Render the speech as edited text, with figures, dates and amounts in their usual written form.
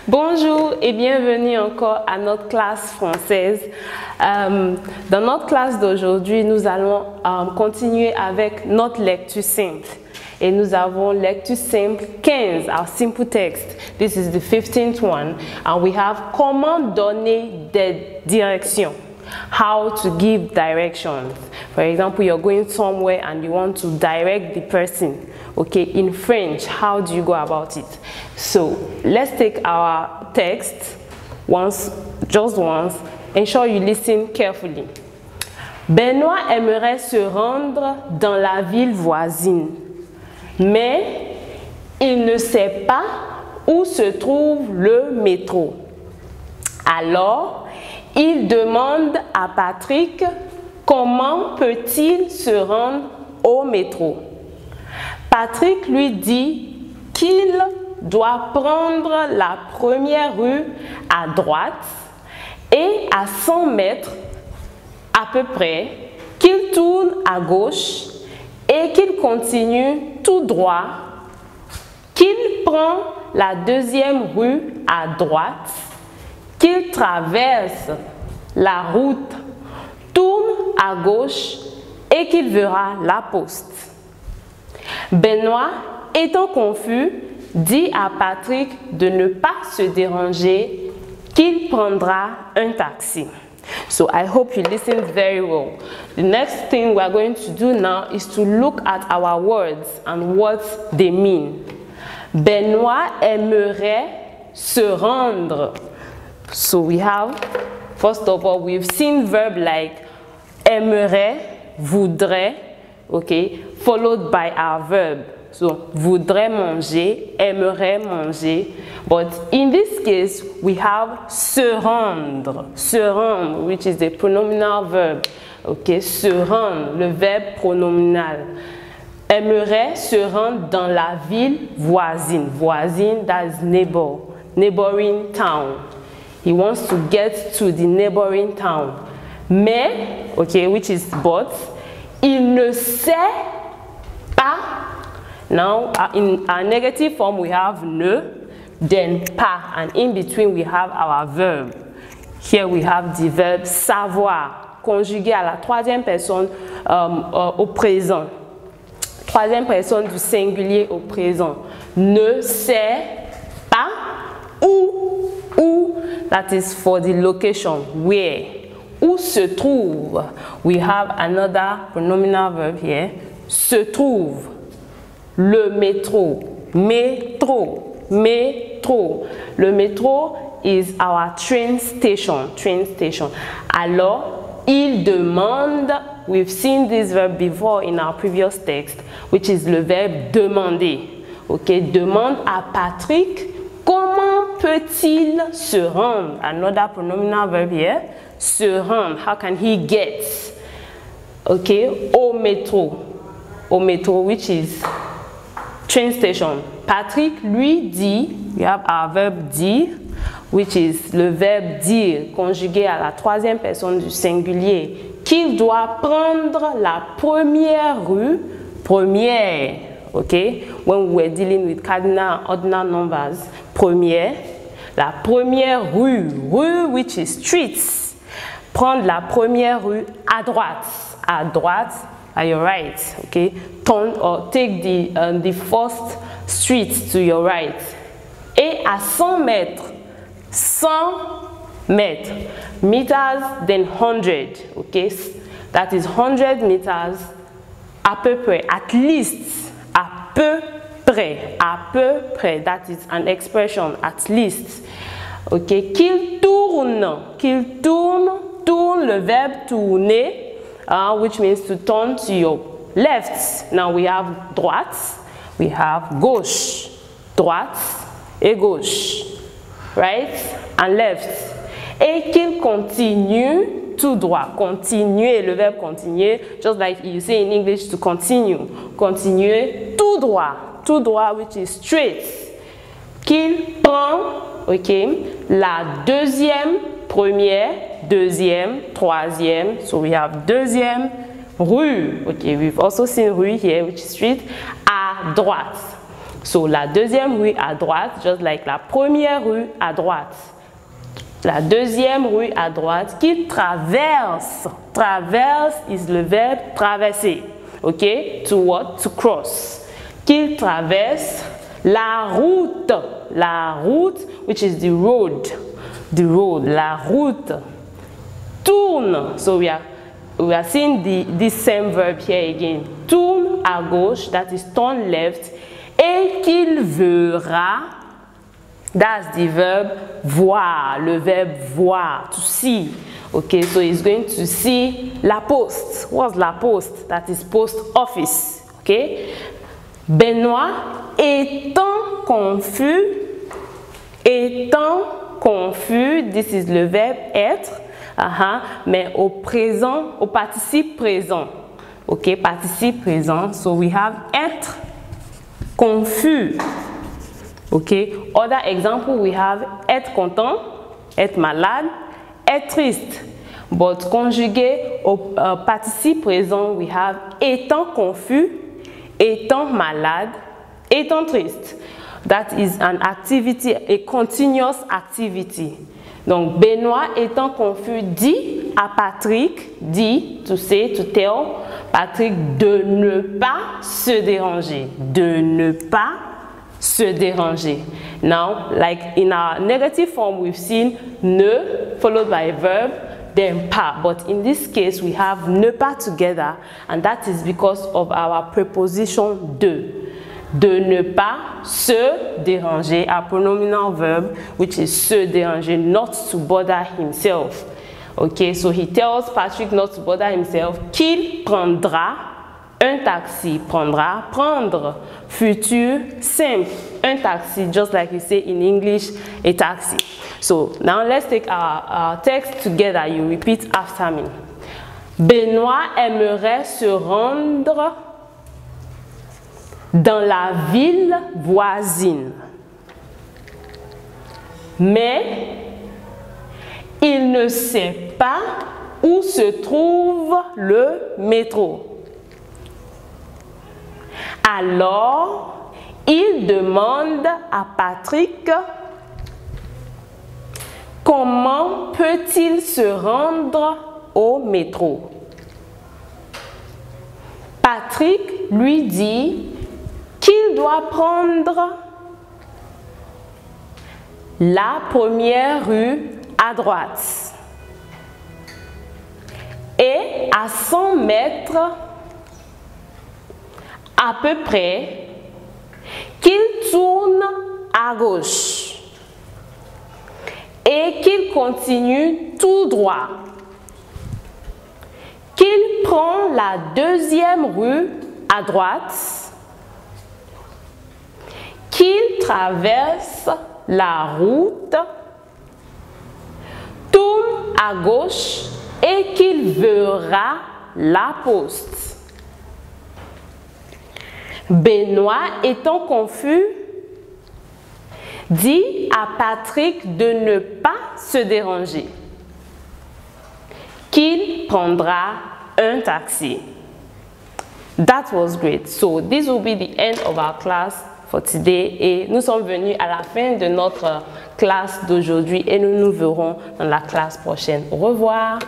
Bonjour et bienvenue encore à notre classe française. Dans notre classe d'aujourd'hui, nous allons continuer avec notre lecture simple. Et nous avons lecture simple 15, our simple text. This is the 15th one. And we have comment donner des directions. How to give directions. For example, you're going somewhere and you want to direct the person. Okay, in French, how do you go about it? So let's take our text just once. Ensure you listen carefully. Benoît aimerait se rendre dans la ville voisine, mais il ne sait pas où se trouve le métro. Alors, il demande à Patrick comment peut-il se rendre au métro. Patrick lui dit qu'il doit prendre la première rue à droite et à 100 mètres à peu près, qu'il tourne à gauche et qu'il continue tout droit, qu'il prend la deuxième rue à droite, qu'il traverse la route, tourne à gauche et qu'il verra la poste. Benoît, étant confus, dit à Patrick de ne pas se déranger, qu'il prendra un taxi. So I hope you listened very well. The next thing we are going to do now is to look at our words and what they mean. Benoît aimerait se rendre. So we have, first of all, we've seen verb like aimerait, voudrait, okay, followed by our verb. So, voudrait manger, aimerait manger. But in this case, we have se rendre, which is the pronominal verb. Okay, se rendre, le verbe pronominal. Aimerait se rendre dans la ville voisine. Voisine, that's neighbor, neighboring town. He wants to get to the neighboring town. Mais, okay, which is but, il ne sait pas. Now, in our negative form, we have ne, then pas, and in between we have our verb. Here we have the verb savoir, conjugué à la troisième personne au présent. Troisième personne du singulier au présent. Ne sait pas où, that is for the location, where. Où se trouve, we have another pronominal verb here, se trouve. Le métro, métro. Le métro is our train station. Alors, il demande, we've seen this verb before in our previous text, which is le verbe demander. Okay, demande à Patrick, comment peut-il se rendre? Another pronominal verb here, se rendre. How can he get? Okay, au métro, which is train station. Patrick lui dit, we have our verb dire, which is le verbe dire, conjugué à la troisième personne du singulier, qu'il doit prendre la première rue, première, okay? When we were dealing with cardinal and ordinal numbers, première, la première rue, which is streets, prendre la première rue à droite, at your right, okay? Turn or take the first street to your right. Et à 100 mètres, meters, then 100, okay? That is 100 meters, à peu près, at least, à peu près, that is an expression, at least. Okay? Qu'il tourne, le verbe tourner, which means to turn to your left. Now we have droite, we have gauche, droite et gauche, right and left. Et qu'il continue tout droit. Continuer, le verbe continuer, just like you say in English to continue. Continuer tout droit, which is straight. Qu'il prend, okay, la deuxième, première, deuxième, troisième, so we have deuxième rue, okay, we've also seen rue here, which is street, à droite. So, la deuxième rue à droite, just like la première rue à droite. La deuxième rue à droite qu'il traverse. Traverse is le verbe traverser. Ok? To what? To cross. Qu'il traverse la route. La route, which is the road. The road. La route. Tourne. So we are seeing this same verb here again. Tourne à gauche, that is turn left. Et qu'il verra, that's the verb voir, le verbe voir, to see. Okay, so he's going to see la poste. What's la poste? That is post office. Okay. Benoît étant confus, this is le verbe être, mais au présent, au participe présent. Ok, participe présent. So we have être confus. Okay. Other example, we have être content, être malade, être triste. But conjugué au participe présent, we have étant confus, étant malade, étant triste. That is an activity, a continuous activity. Donc, Benoît étant confus dit à Patrick, dit, to say, to tell, Patrick de ne pas se déranger. De ne pas se déranger. Now, like in our negative form, we've seen ne followed by a verb, then pas. But in this case, we have ne pas together, and that is because of our preposition de. De ne pas se déranger, a pronominal verb, which is se déranger, not to bother himself. Okay, so he tells Patrick not to bother himself, qu'il prendra un taxi. Prendra, prendre, futur, simple, un taxi, just like we say in English, a taxi. So now let's take our text together. You repeat after me. Benoît aimerait se rendre dans la ville voisine, mais il ne sait pas où se trouve le métro. Alors, il demande à Patrick comment peut-il se rendre au métro. Patrick lui dit qu'il doit prendre la première rue à droite et à 100 mètres à peu près qu'il tourne à gauche et qu'il continue tout droit, qu'il prend la deuxième rue à droite, qu'il traverse la route, tourne à gauche et qu'il verra la poste. Benoît étant confus, dit à Patrick de ne pas se déranger, qu'il prendra un taxi. That was great. So this will be the end of our class for today. Et nous sommes venus à la fin de notre classe d'aujourd'hui et nous nous verrons dans la classe prochaine. Au revoir.